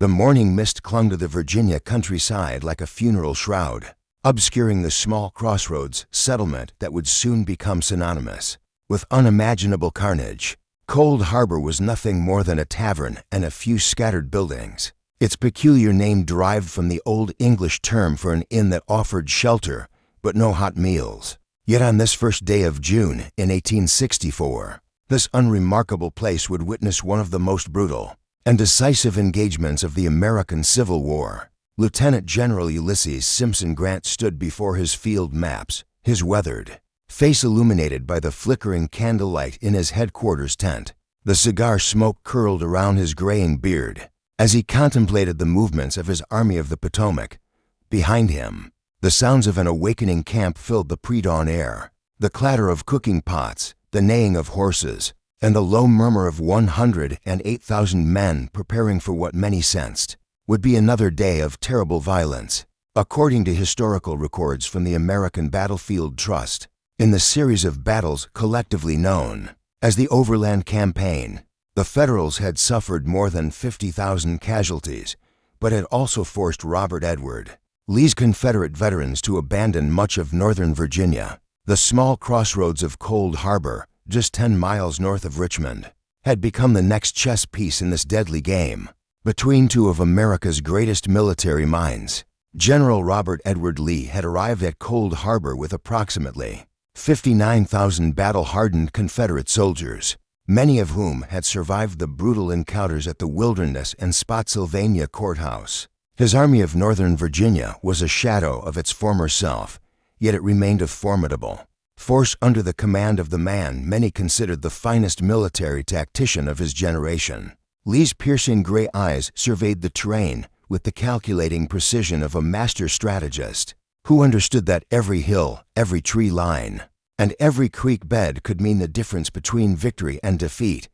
The morning mist clung to the Virginia countryside like a funeral shroud, obscuring the small crossroads settlement that would soon become synonymous with unimaginable carnage. Cold Harbor was nothing more than a tavern and a few scattered buildings. Its peculiar name derived from the Old English term for an inn that offered shelter but no hot meals. Yet on this first day of June in 1864, this unremarkable place would witness one of the most brutal and decisive engagements of the American Civil War. Lieutenant General Ulysses Simpson Grant stood before his field maps, his weathered face illuminated by the flickering candlelight in his headquarters tent. The cigar smoke curled around his graying beard as he contemplated the movements of his Army of the Potomac. Behind him, the sounds of an awakening camp filled the pre-dawn air. The clatter of cooking pots, the neighing of horses, and the low murmur of 108,000 men preparing for what many sensed would be another day of terrible violence. According to historical records from the American Battlefield Trust, in the series of battles collectively known as the Overland Campaign, the Federals had suffered more than 50,000 casualties, but had also forced Robert Edward Lee's Confederate veterans to abandon much of northern Virginia. The small crossroads of Cold Harbor, just 10 miles north of Richmond, had become the next chess piece in this deadly game between two of America's greatest military minds. General Robert Edward Lee had arrived at Cold Harbor with approximately 59,000 battle-hardened Confederate soldiers, many of whom had survived the brutal encounters at the Wilderness and Spotsylvania courthouse. His Army of Northern Virginia was a shadow of its former self, yet it remained a formidable force under the command of the man many considered the finest military tactician of his generation. Lee's piercing gray eyes surveyed the terrain with the calculating precision of a master strategist who understood that every hill, every tree line, and every creek bed could mean the difference between victory and defeat.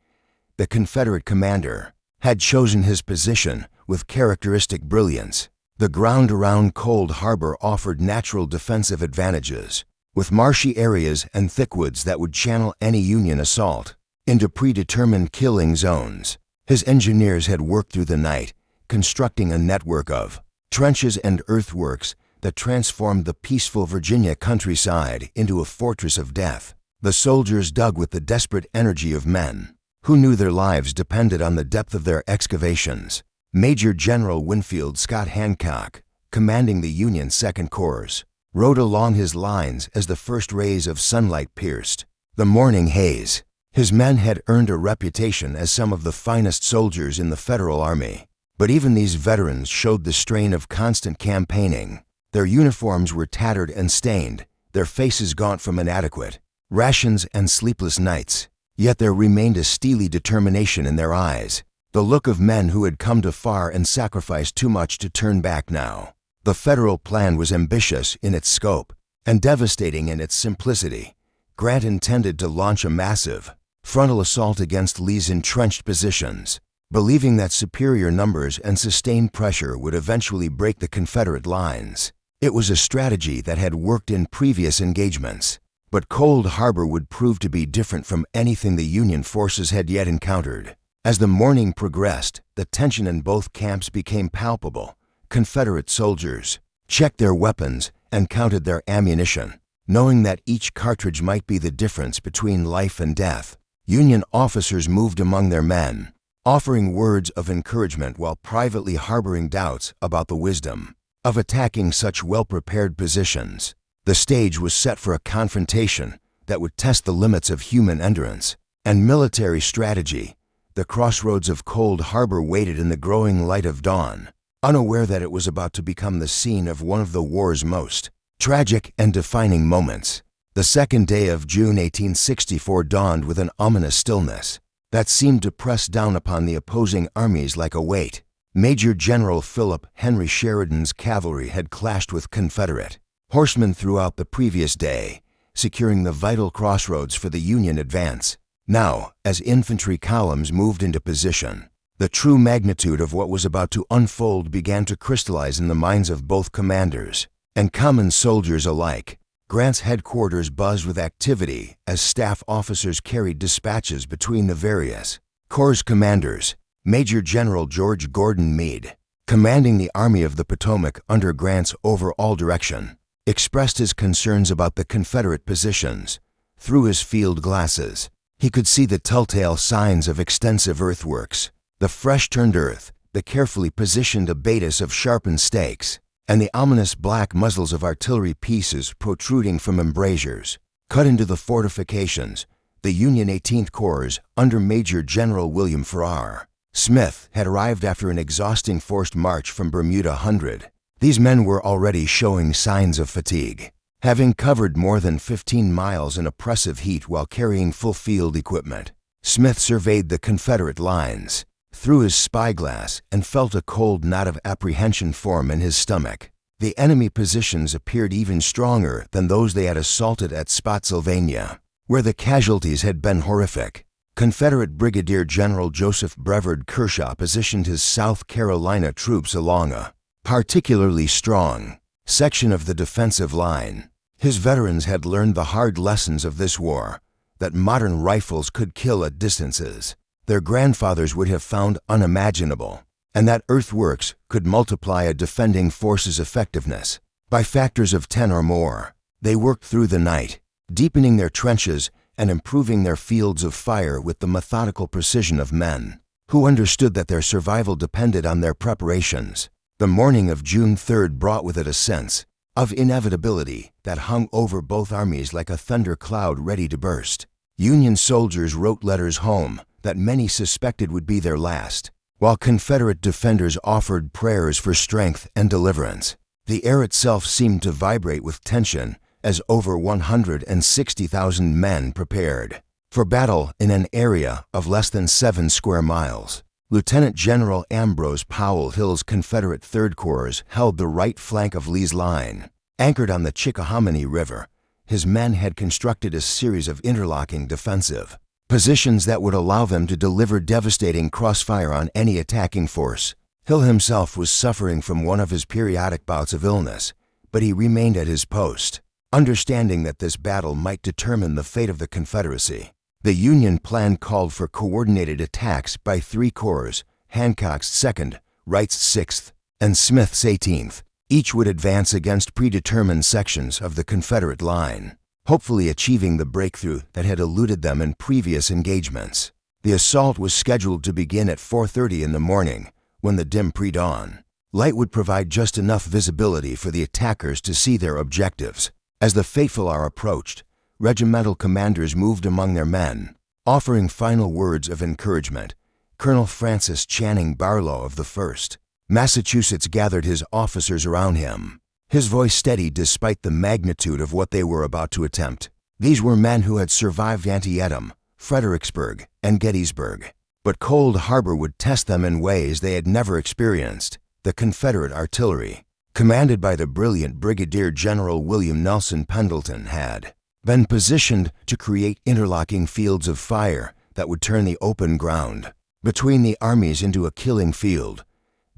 The Confederate commander had chosen his position with characteristic brilliance. The ground around Cold Harbor offered natural defensive advantages, with marshy areas and thickwoods that would channel any Union assault into predetermined killing zones. His engineers had worked through the night, constructing a network of trenches and earthworks that transformed the peaceful Virginia countryside into a fortress of death. The soldiers dug with the desperate energy of men who knew their lives depended on the depth of their excavations. Major General Winfield Scott Hancock, commanding the Union Second Corps, rode along his lines as the first rays of sunlight pierced the morning haze. His men had earned a reputation as some of the finest soldiers in the Federal Army, but even these veterans showed the strain of constant campaigning. Their uniforms were tattered and stained, their faces gaunt from inadequate rations and sleepless nights, yet there remained a steely determination in their eyes, the look of men who had come too far and sacrificed too much to turn back now. The Federal plan was ambitious in its scope and devastating in its simplicity. Grant intended to launch a massive frontal assault against Lee's entrenched positions, believing that superior numbers and sustained pressure would eventually break the Confederate lines. It was a strategy that had worked in previous engagements, but Cold Harbor would prove to be different from anything the Union forces had yet encountered. As the morning progressed, the tension in both camps became palpable. Confederate soldiers checked their weapons and counted their ammunition, knowing that each cartridge might be the difference between life and death. Union officers moved among their men, offering words of encouragement while privately harboring doubts about the wisdom of attacking such well-prepared positions. The stage was set for a confrontation that would test the limits of human endurance and military strategy. The crossroads of Cold Harbor waited in the growing light of dawn, unaware that it was about to become the scene of one of the war's most tragic and defining moments. The second day of June 1864 dawned with an ominous stillness that seemed to press down upon the opposing armies like a weight. Major General Philip Henry Sheridan's cavalry had clashed with Confederate horsemen throughout the previous day, securing the vital crossroads for the Union advance. Now, as infantry columns moved into position, the true magnitude of what was about to unfold began to crystallize in the minds of both commanders and common soldiers alike. Grant's headquarters buzzed with activity as staff officers carried dispatches between the various corps commanders. Major General George Gordon Meade, commanding the Army of the Potomac under Grant's overall direction, expressed his concerns about the Confederate positions. Through his field glasses, he could see the telltale signs of extensive earthworks, the fresh-turned earth, the carefully positioned abatis of sharpened stakes, and the ominous black muzzles of artillery pieces protruding from embrasures. Cut into the fortifications, the Union 18th Corps, under Major General William Farrar Smith, had arrived after an exhausting forced march from Bermuda Hundred. These men were already showing signs of fatigue, having covered more than 15 miles in oppressive heat while carrying full field equipment. Smith surveyed the Confederate lines through his spyglass and felt a cold knot of apprehension form in his stomach. The enemy positions appeared even stronger than those they had assaulted at Spotsylvania, where the casualties had been horrific. Confederate Brigadier General Joseph Brevard Kershaw positioned his South Carolina troops along a particularly strong section of the defensive line. His veterans had learned the hard lessons of this war, that modern rifles could kill at distances their grandfathers would have found unimaginable, and that earthworks could multiply a defending force's effectiveness by factors of 10 or more. They worked through the night, deepening their trenches and improving their fields of fire with the methodical precision of men who understood that their survival depended on their preparations. The morning of June 3rd brought with it a sense of inevitability that hung over both armies like a thunder cloud ready to burst. Union soldiers wrote letters home that many suspected would be their last, while Confederate defenders offered prayers for strength and deliverance. The air itself seemed to vibrate with tension as over 160,000 men prepared for battle in an area of less than 7 square miles. Lieutenant General Ambrose Powell Hill's Confederate Third Corps held the right flank of Lee's line. Anchored on the Chickahominy River, his men had constructed a series of interlocking defensive positions that would allow them to deliver devastating crossfire on any attacking force. Hill himself was suffering from one of his periodic bouts of illness, but he remained at his post, understanding that this battle might determine the fate of the Confederacy. The Union plan called for coordinated attacks by 3 corps, Hancock's 2nd, Wright's 6th, and Smith's 18th. Each would advance against predetermined sections of the Confederate line, hopefully achieving the breakthrough that had eluded them in previous engagements. The assault was scheduled to begin at 4:30 in the morning, when the dim pre-dawn light would provide just enough visibility for the attackers to see their objectives. As the fateful hour approached, regimental commanders moved among their men, offering final words of encouragement. Colonel Francis Channing Barlow of the 1st Massachusetts gathered his officers around him, his voice steady despite the magnitude of what they were about to attempt. These were men who had survived Antietam, Fredericksburg, and Gettysburg, but Cold Harbor would test them in ways they had never experienced. The Confederate artillery, commanded by the brilliant Brigadier General William Nelson Pendleton, had been positioned to create interlocking fields of fire that would turn the open ground between the armies into a killing field.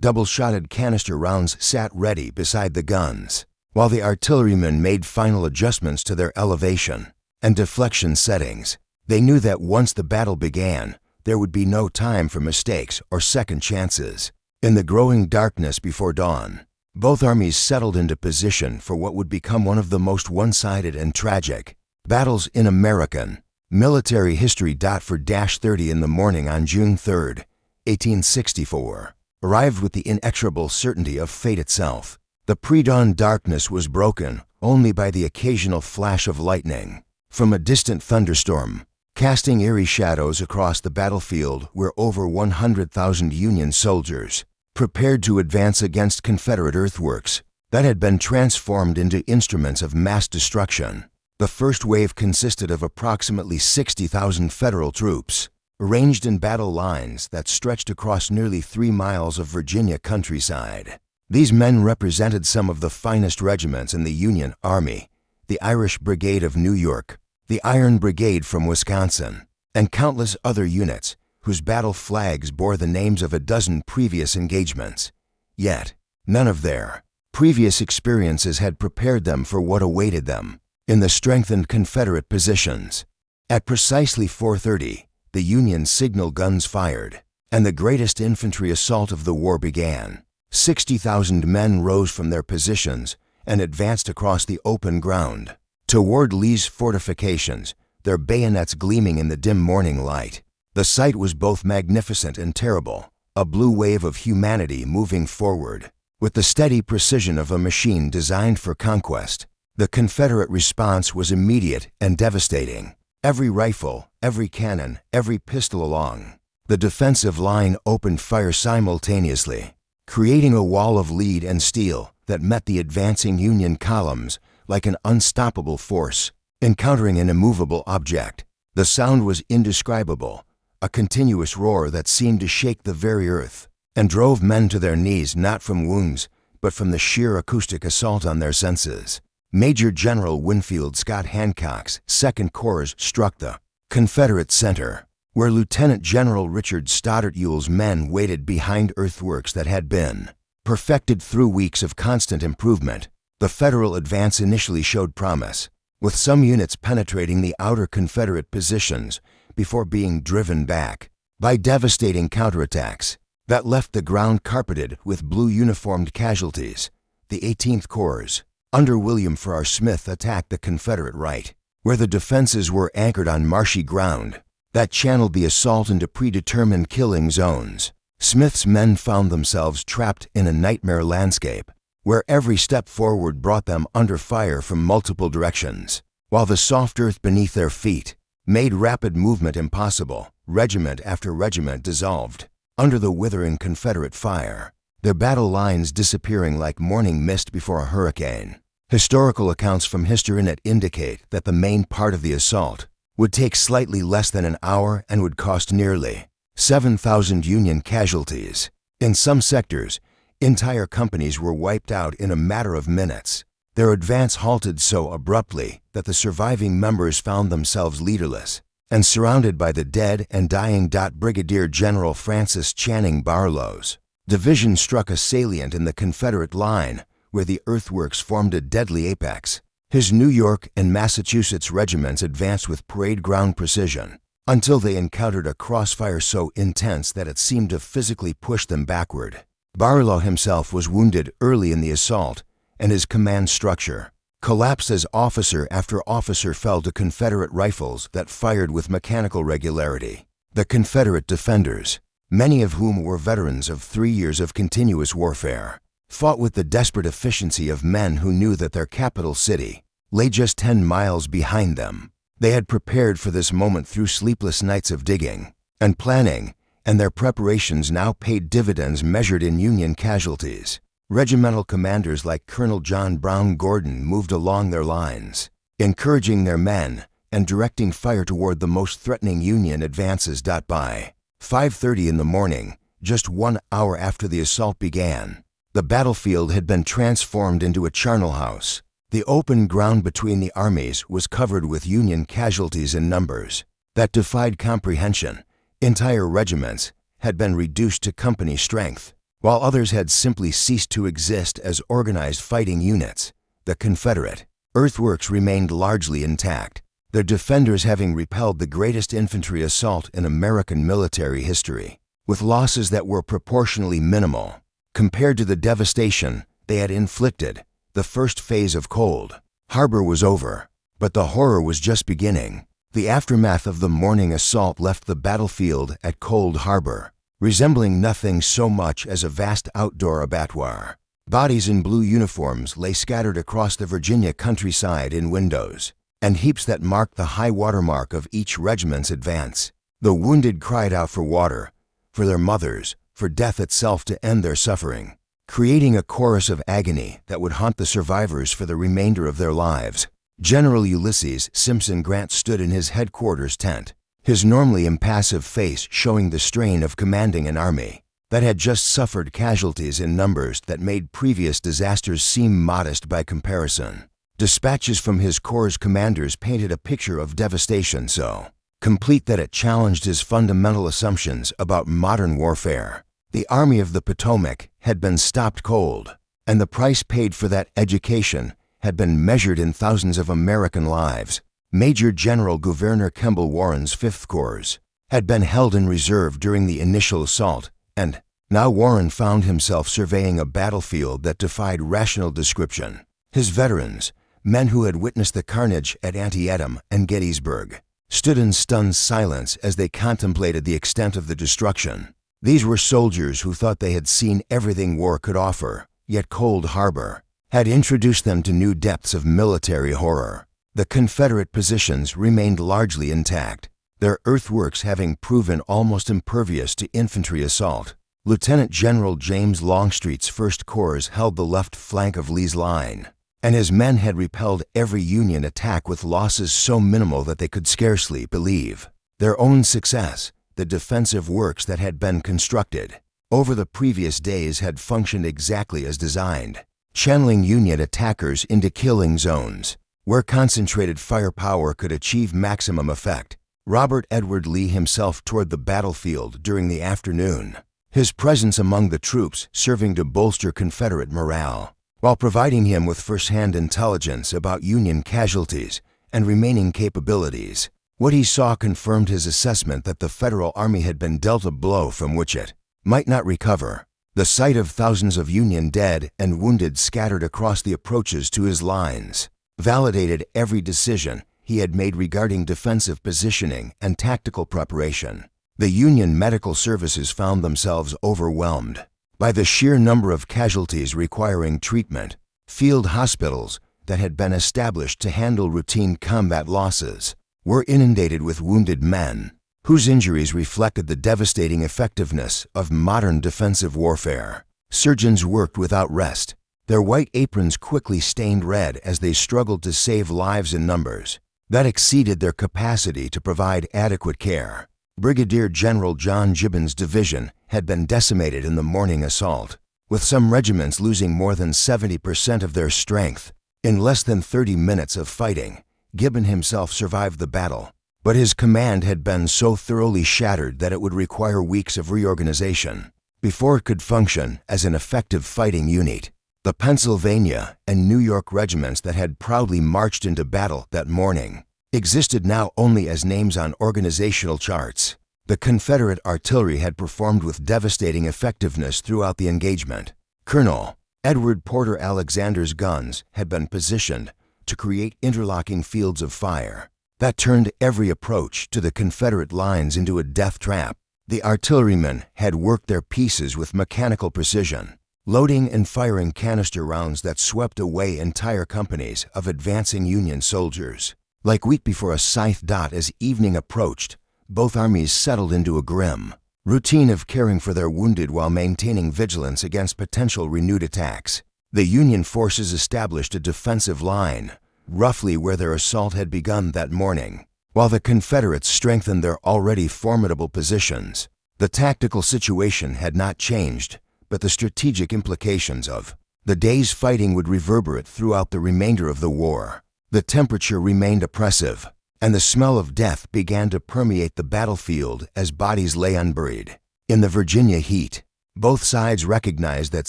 Double-shotted canister rounds sat ready beside the guns, while the artillerymen made final adjustments to their elevation and deflection settings. They knew that once the battle began, there would be no time for mistakes or second chances. In the growing darkness before dawn, both armies settled into position for what would become one of the most one-sided and tragic battles in American military history. For 30 in the morning on June 3, 1864, arrived with the inexorable certainty of fate itself. The pre-dawn darkness was broken only by the occasional flash of lightning from a distant thunderstorm. Casting eerie shadows across the battlefield were over 100,000 Union soldiers, prepared to advance against Confederate earthworks that had been transformed into instruments of mass destruction. The first wave consisted of approximately 60,000 Federal troops, arranged in battle lines that stretched across nearly 3 miles of Virginia countryside. These men represented some of the finest regiments in the Union Army: the Irish Brigade of New York, the Iron Brigade from Wisconsin, and countless other units whose battle flags bore the names of a dozen previous engagements. Yet, none of their previous experiences had prepared them for what awaited them in the strengthened Confederate positions. At precisely 4:30, the Union signal guns fired. and the greatest infantry assault of the war began. 60,000 men rose from their positions and advanced across the open ground toward Lee's fortifications, their bayonets gleaming in the dim morning light. The sight was both magnificent and terrible, a blue wave of humanity moving forward with the steady precision of a machine designed for conquest. The Confederate response was immediate and devastating. Every rifle, every cannon, every pistol along the defensive line opened fire simultaneously, creating a wall of lead and steel that met the advancing Union columns like an unstoppable force encountering an immovable object. The sound was indescribable, a continuous roar that seemed to shake the very earth and drove men to their knees not from wounds, but from the sheer acoustic assault on their senses. Major General Winfield Scott Hancock's 2nd Corps struck the Confederate center, where Lieutenant General Richard Stoddert Ewell's men waited behind earthworks that had been perfected through weeks of constant improvement. The Federal advance initially showed promise, with some units penetrating the outer Confederate positions before being driven back by devastating counterattacks that left the ground carpeted with blue uniformed casualties. The 18th Corps, under William Farrar Smith, attacked the Confederate right, where the defenses were anchored on marshy ground that channeled the assault into predetermined killing zones. Smith's men found themselves trapped in a nightmare landscape, where every step forward brought them under fire from multiple directions. While the soft earth beneath their feet made rapid movement impossible, regiment after regiment dissolved under the withering Confederate fire, their battle lines disappearing like morning mist before a hurricane. Historical accounts from HistoryNet indicate that the main part of the assault would take slightly less than an hour and would cost nearly 7,000 Union casualties. In some sectors, entire companies were wiped out in a matter of minutes. Their advance halted so abruptly that the surviving members found themselves leaderless and surrounded by the dead and dying. Brigadier General Francis Channing Barlow's division struck a salient in the Confederate line where the earthworks formed a deadly apex. His New York and Massachusetts regiments advanced with parade ground precision until they encountered a crossfire so intense that it seemed to physically push them backward. Barlow himself was wounded early in the assault, and his command structure collapsed as officer after officer fell to Confederate rifles that fired with mechanical regularity. The Confederate defenders, many of whom were veterans of 3 years of continuous warfare, fought with the desperate efficiency of men who knew that their capital city lay just 10 miles behind them. They had prepared for this moment through sleepless nights of digging and planning, and their preparations now paid dividends measured in Union casualties. Regimental commanders like Colonel John Brown Gordon moved along their lines, encouraging their men and directing fire toward the most threatening Union advances. By 5:30 in the morning, just 1 hour after the assault began, the battlefield had been transformed into a charnel house. The open ground between the armies was covered with Union casualties in numbers that defied comprehension. Entire regiments had been reduced to company strength, while others had simply ceased to exist as organized fighting units. The Confederate earthworks remained largely intact, their defenders having repelled the greatest infantry assault in American military history, with losses that were proportionally minimal compared to the devastation they had inflicted. The first phase of Cold Harbor was over, but the horror was just beginning. The aftermath of the morning assault left the battlefield at Cold Harbor resembling nothing so much as a vast outdoor abattoir. Bodies in blue uniforms lay scattered across the Virginia countryside in windows and heaps that marked the high water mark of each regiment's advance. The wounded cried out for water, for their mothers, for death itself to end their suffering, creating a chorus of agony that would haunt the survivors for the remainder of their lives. General Ulysses Simpson Grant stood in his headquarters tent, his normally impassive face showing the strain of commanding an army that had just suffered casualties in numbers that made previous disasters seem modest by comparison. Dispatches from his corps commanders painted a picture of devastation so complete that it challenged his fundamental assumptions about modern warfare. The Army of the Potomac had been stopped cold, and the price paid for that education had been measured in thousands of American lives. Major General Gouverneur Kemble Warren's 5th Corps had been held in reserve during the initial assault, and now Warren found himself surveying a battlefield that defied rational description. His veterans, men who had witnessed the carnage at Antietam and Gettysburg, stood in stunned silence as they contemplated the extent of the destruction. These were soldiers who thought they had seen everything war could offer, yet Cold Harbor had introduced them to new depths of military horror. The Confederate positions remained largely intact, their earthworks having proven almost impervious to infantry assault. Lieutenant General James Longstreet's 1st Corps held the left flank of Lee's line, and his men had repelled every Union attack with losses so minimal that they could scarcely believe their own success. The defensive works that had been constructed over the previous days had functioned exactly as designed, channeling Union attackers into killing zones where concentrated firepower could achieve maximum effect. Robert Edward Lee himself toured the battlefield during the afternoon, his presence among the troops serving to bolster Confederate morale, while providing him with first-hand intelligence about Union casualties and remaining capabilities. What he saw confirmed his assessment that the Federal Army had been dealt a blow from which it might not recover. The sight of thousands of Union dead and wounded scattered across the approaches to his lines validated every decision he had made regarding defensive positioning and tactical preparation. The Union medical services found themselves overwhelmed by the sheer number of casualties requiring treatment. Field hospitals that had been established to handle routine combat losses were inundated with wounded men, whose injuries reflected the devastating effectiveness of modern defensive warfare. Surgeons worked without rest, their white aprons quickly stained red as they struggled to save lives in numbers that exceeded their capacity to provide adequate care. Brigadier General John Gibbon's division had been decimated in the morning assault, with some regiments losing more than 70% of their strength. In less than 30 minutes of fighting, Gibbon himself survived the battle, but his command had been so thoroughly shattered that it would require weeks of reorganization before it could function as an effective fighting unit. The Pennsylvania and New York regiments that had proudly marched into battle that morning existed now only as names on organizational charts. The Confederate artillery had performed with devastating effectiveness throughout the engagement. Colonel Edward Porter Alexander's guns had been positioned to create interlocking fields of fire that turned every approach to the Confederate lines into a death trap. The artillerymen had worked their pieces with mechanical precision, loading and firing canister rounds that swept away entire companies of advancing Union soldiers. Like wheat before a scythe. As evening approached, both armies settled into a grim routine of caring for their wounded while maintaining vigilance against potential renewed attacks. The Union forces established a defensive line roughly where their assault had begun that morning, while the Confederates strengthened their already formidable positions. The tactical situation had not changed, but the strategic implications of the day's fighting would reverberate throughout the remainder of the war. The temperature remained oppressive, and the smell of death began to permeate the battlefield as bodies lay unburied. In the Virginia heat, both sides recognized that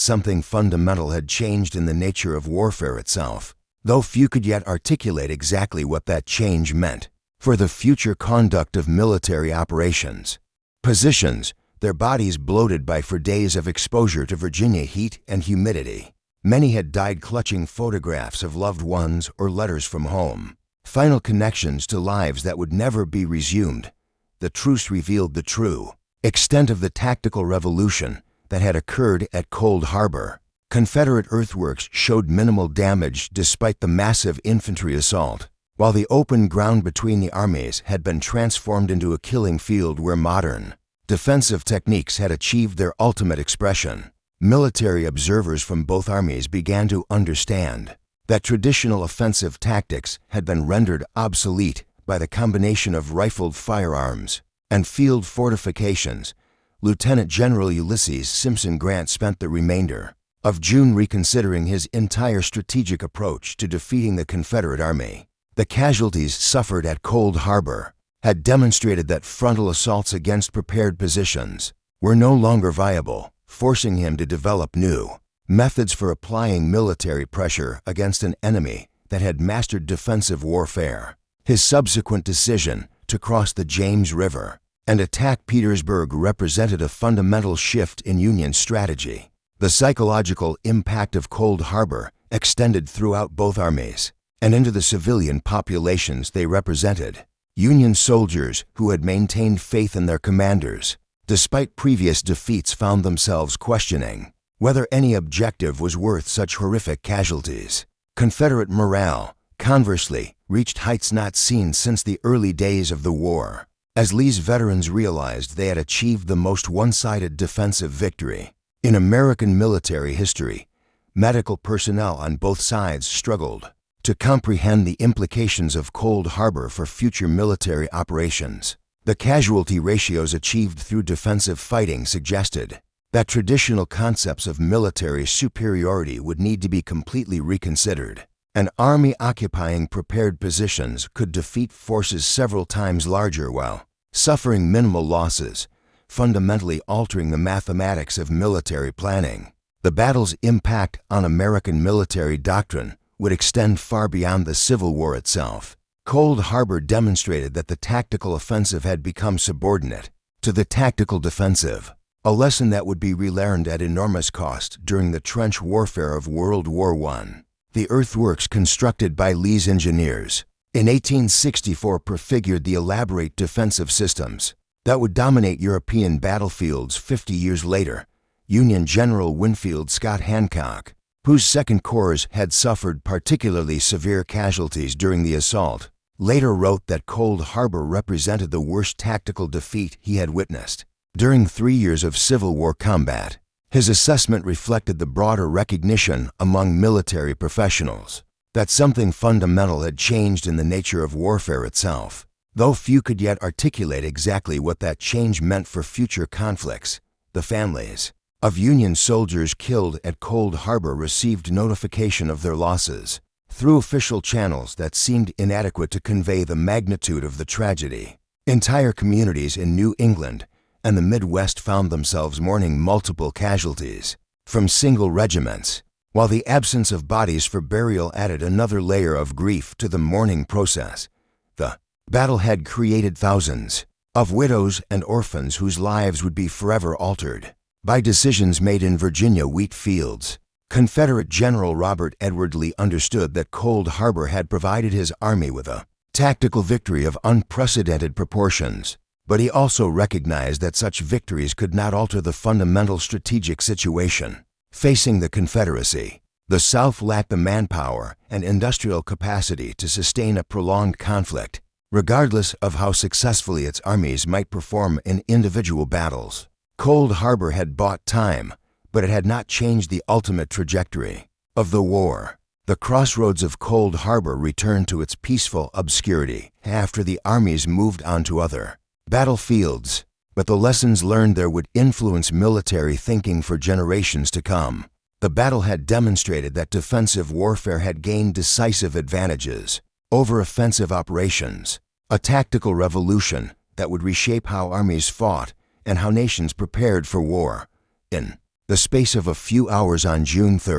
something fundamental had changed in the nature of warfare itself, though few could yet articulate exactly what that change meant for the future conduct of military operations. Positions, their bodies bloated by 4 days of exposure to Virginia heat and humidity. Many had died clutching photographs of loved ones or letters from home, final connections to lives that would never be resumed. The truce revealed the true extent of the tactical revolution that had occurred at Cold Harbor. Confederate earthworks showed minimal damage despite the massive infantry assault, while the open ground between the armies had been transformed into a killing field where modern defensive techniques had achieved their ultimate expression. Military observers from both armies began to understand that traditional offensive tactics had been rendered obsolete by the combination of rifled firearms and field fortifications. Lieutenant General Ulysses Simpson Grant spent the remainder of June reconsidering his entire strategic approach to defeating the Confederate Army. The casualties suffered at Cold Harbor had demonstrated that frontal assaults against prepared positions were no longer viable, forcing him to develop new methods for applying military pressure against an enemy that had mastered defensive warfare. His subsequent decision to cross the James River and attack Petersburg represented a fundamental shift in Union strategy. The psychological impact of Cold Harbor extended throughout both armies and into the civilian populations they represented. Union soldiers who had maintained faith in their commanders, despite previous defeats, found themselves questioning whether any objective was worth such horrific casualties. Confederate morale, conversely, reached heights not seen since the early days of the war, as Lee's veterans realized they had achieved the most one-sided defensive victory in American military history. Medical personnel on both sides struggled to comprehend the implications of Cold Harbor for future military operations. The casualty ratios achieved through defensive fighting suggested that traditional concepts of military superiority would need to be completely reconsidered. An army occupying prepared positions could defeat forces several times larger while suffering minimal losses, fundamentally altering the mathematics of military planning. The battle's impact on American military doctrine would extend far beyond the Civil War itself. Cold Harbor demonstrated that the tactical offensive had become subordinate to the tactical defensive, a lesson that would be relearned at enormous cost during the trench warfare of World War I. The earthworks constructed by Lee's engineers in 1864 prefigured the elaborate defensive systems that would dominate European battlefields 50 years later. Union General Winfield Scott Hancock, whose Second Corps had suffered particularly severe casualties during the assault, later wrote that Cold Harbor represented the worst tactical defeat he had witnessed during 3 years of Civil War combat. His assessment reflected the broader recognition among military professionals that something fundamental had changed in the nature of warfare itself, though few could yet articulate exactly what that change meant for future conflicts. The families of Union soldiers killed at Cold Harbor received notification of their losses through official channels that seemed inadequate to convey the magnitude of the tragedy. Entire communities in New England and the Midwest found themselves mourning multiple casualties from single regiments, while the absence of bodies for burial added another layer of grief to the mourning process. The battle had created thousands of widows and orphans whose lives would be forever altered by decisions made in Virginia wheat fields. Confederate General Robert Edward Lee understood that Cold Harbor had provided his army with a tactical victory of unprecedented proportions, but he also recognized that such victories could not alter the fundamental strategic situation facing the Confederacy. The South lacked the manpower and industrial capacity to sustain a prolonged conflict, regardless of how successfully its armies might perform in individual battles. Cold Harbor had bought time, but it had not changed the ultimate trajectory of the war. The crossroads of Cold Harbor returned to its peaceful obscurity after the armies moved on to other battlefields, but the lessons learned there would influence military thinking for generations to come. The battle had demonstrated that defensive warfare had gained decisive advantages over offensive operations, a tactical revolution that would reshape how armies fought and how nations prepared for war. In the space of a few hours on June 3,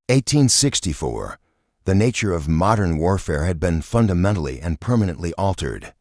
1864, the nature of modern warfare had been fundamentally and permanently altered.